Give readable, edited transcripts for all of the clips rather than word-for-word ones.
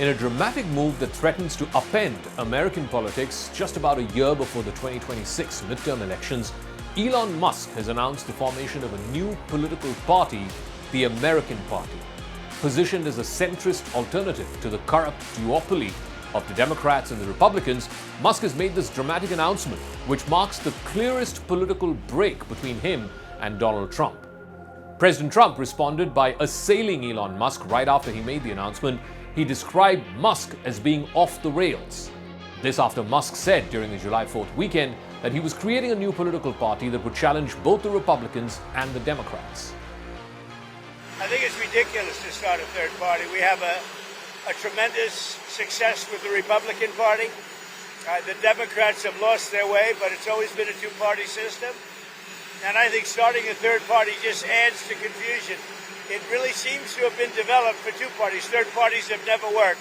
in a dramatic move that threatens to upend American politics just about a year before the 2026 midterm elections, Elon Musk has announced the formation of a new political party, the American Party. Positioned as a centrist alternative to the corrupt duopoly of the Democrats and the Republicans, Musk has made this dramatic announcement, which marks the clearest political break between him and Donald Trump. President Trump responded by assailing Elon Musk right after he made the announcement. He described Musk as being off the rails. This after Musk said during the July 4th weekend that he was creating a new political party that would challenge both the Republicans and the Democrats. I think it's ridiculous to start a third party. We have a tremendous success with the Republican Party. The Democrats have lost their way, but it's always been a two-party system. And I think starting a third party just adds to confusion. It really seems to have been developed for two parties. Third parties have never worked.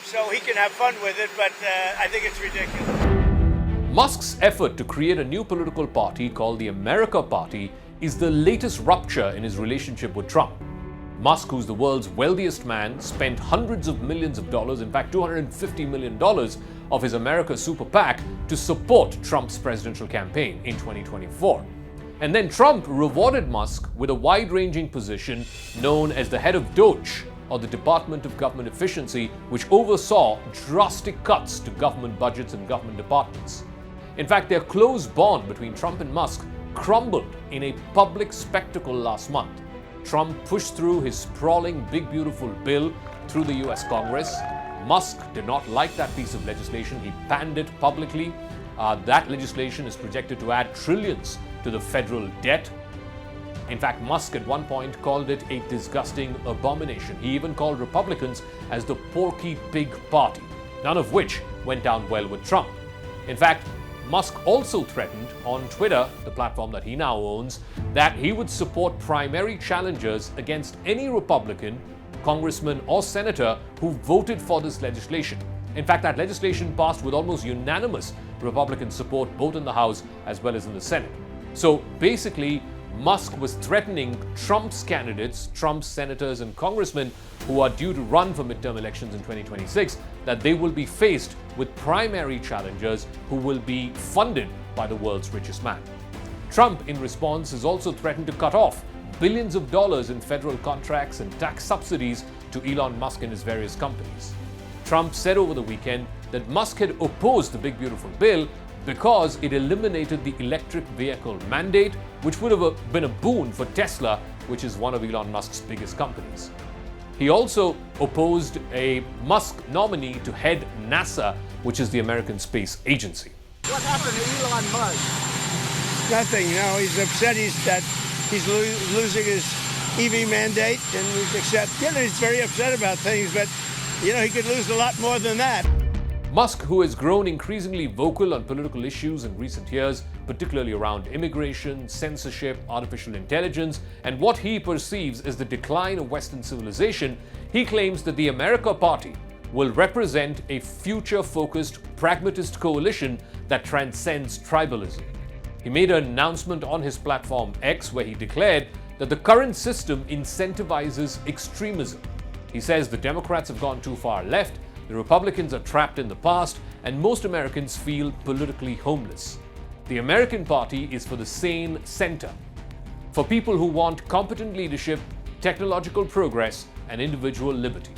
So he can have fun with it, but I think it's ridiculous. Musk's effort to create a new political party called the America Party is the latest rupture in his relationship with Trump. Musk, who's the world's wealthiest man, spent hundreds of millions of dollars, in fact $250 million of his America Super PAC to support Trump's presidential campaign in 2024. And then Trump rewarded Musk with a wide-ranging position known as the head of DOGE, or the Department of Government Efficiency, which oversaw drastic cuts to government budgets and government departments. In fact, their close bond between Trump and Musk crumbled in a public spectacle last month. Trump pushed through his sprawling Big Beautiful Bill through the US Congress. Musk did not like that piece of legislation. He panned it publicly. That legislation is projected to add trillions to the federal debt. In fact, Musk at one point called it a disgusting abomination. He even called Republicans as the Porky Pig Party, none of which went down well with Trump. In fact, Musk also threatened on Twitter, the platform that he now owns, that he would support primary challengers against any Republican, congressman, or senator who voted for this legislation. In fact, that legislation passed with almost unanimous Republican support both in the House as well as in the Senate. So basically, Musk was threatening Trump's candidates, Trump's senators and congressmen who are due to run for midterm elections in 2026, that they will be faced with primary challengers who will be funded by the world's richest man. Trump, in response, has also threatened to cut off billions of dollars in federal contracts and tax subsidies to Elon Musk and his various companies. Trump said over the weekend that Musk had opposed the Big Beautiful Bill because it eliminated the electric vehicle mandate, which would have been a boon for Tesla, which is one of Elon Musk's biggest companies. He also opposed a Musk nominee to head NASA, which is the American space agency. What happened to Elon Musk? Nothing, he's upset he's losing his EV mandate, and he's very upset about things, but he could lose a lot more than that. Musk, who has grown increasingly vocal on political issues in recent years, particularly around immigration, censorship, artificial intelligence, and what he perceives as the decline of Western civilization, he claims that the America Party will represent a future-focused, pragmatist coalition that transcends tribalism. He made an announcement on his platform X where he declared that the current system incentivizes extremism. He says the Democrats have gone too far left, the Republicans are trapped in the past, and most Americans feel politically homeless. The American Party is for the sane center, for people who want competent leadership, technological progress, and individual liberty.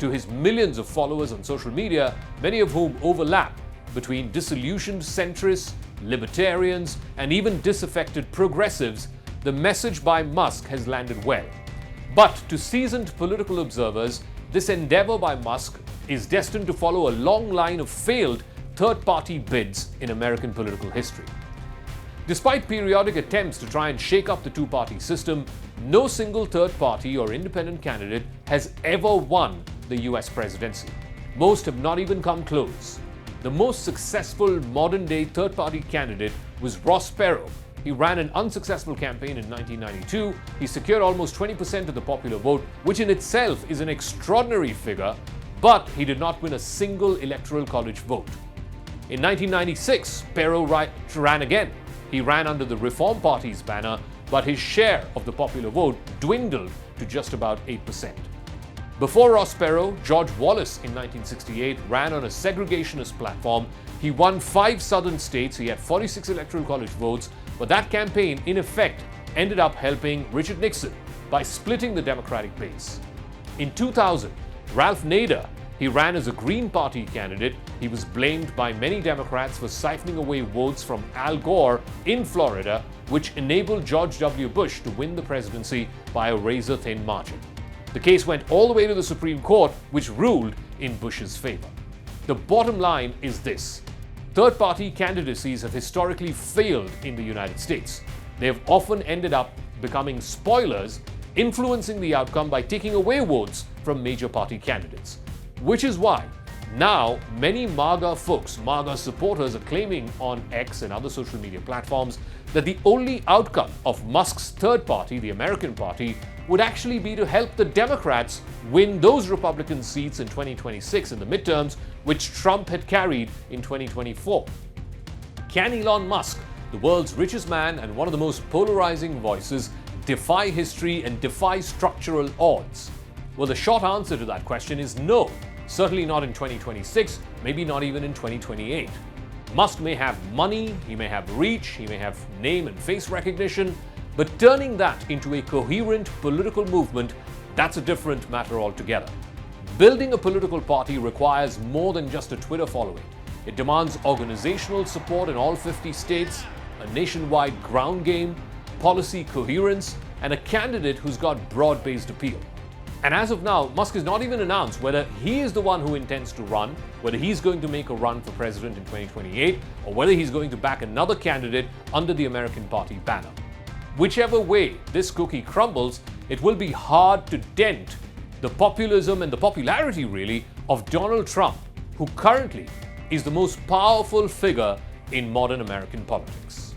To his millions of followers on social media, many of whom overlap between disillusioned centrists, libertarians, and even disaffected progressives, the message by Musk has landed well. But to seasoned political observers, this endeavor by Musk is destined to follow a long line of failed third-party bids in American political history. Despite periodic attempts to try and shake up the two-party system, no single third-party or independent candidate has ever won the US presidency. Most have not even come close. The most successful modern-day third-party candidate was Ross Perot. He ran an unsuccessful campaign in 1992. He secured almost 20% of the popular vote, which in itself is an extraordinary figure, but he did not win a single electoral college vote. In 1996, Perot ran again. He ran under the Reform Party's banner, but his share of the popular vote dwindled to just about 8%. Before Ross Perot, George Wallace in 1968 ran on a segregationist platform. He won 5 southern states, he had 46 electoral college votes, but that campaign, in effect, ended up helping Richard Nixon by splitting the Democratic base. In 2000, Ralph Nader, he ran as a Green Party candidate. He was blamed by many Democrats for siphoning away votes from Al Gore in Florida, which enabled George W. Bush to win the presidency by a razor-thin margin. The case went all the way to the Supreme Court, which ruled in Bush's favor. The bottom line is this: third-party candidacies have historically failed in the United States. They have often ended up becoming spoilers, influencing the outcome by taking away votes from major party candidates. Which is why now many MAGA folks, MAGA supporters, are claiming on X and other social media platforms that the only outcome of Musk's third party, the American Party, would actually be to help the Democrats win those Republican seats in 2026 in the midterms, which Trump had carried in 2024. Can Elon Musk, the world's richest man and one of the most polarizing voices, defy history and defy structural odds? Well, the short answer to that question is no. Certainly not in 2026, maybe not even in 2028. Musk may have money, he may have reach, he may have name and face recognition, but turning that into a coherent political movement, that's a different matter altogether. Building a political party requires more than just a Twitter following. It demands organizational support in all 50 states, a nationwide ground game, policy coherence, and a candidate who's got broad-based appeal. And as of now, Musk has not even announced whether he is the one who intends to run, whether he's going to make a run for president in 2028, or whether he's going to back another candidate under the American Party banner. Whichever way this cookie crumbles, it will be hard to dent the populism and the popularity, really, of Donald Trump, who currently is the most powerful figure in modern American politics.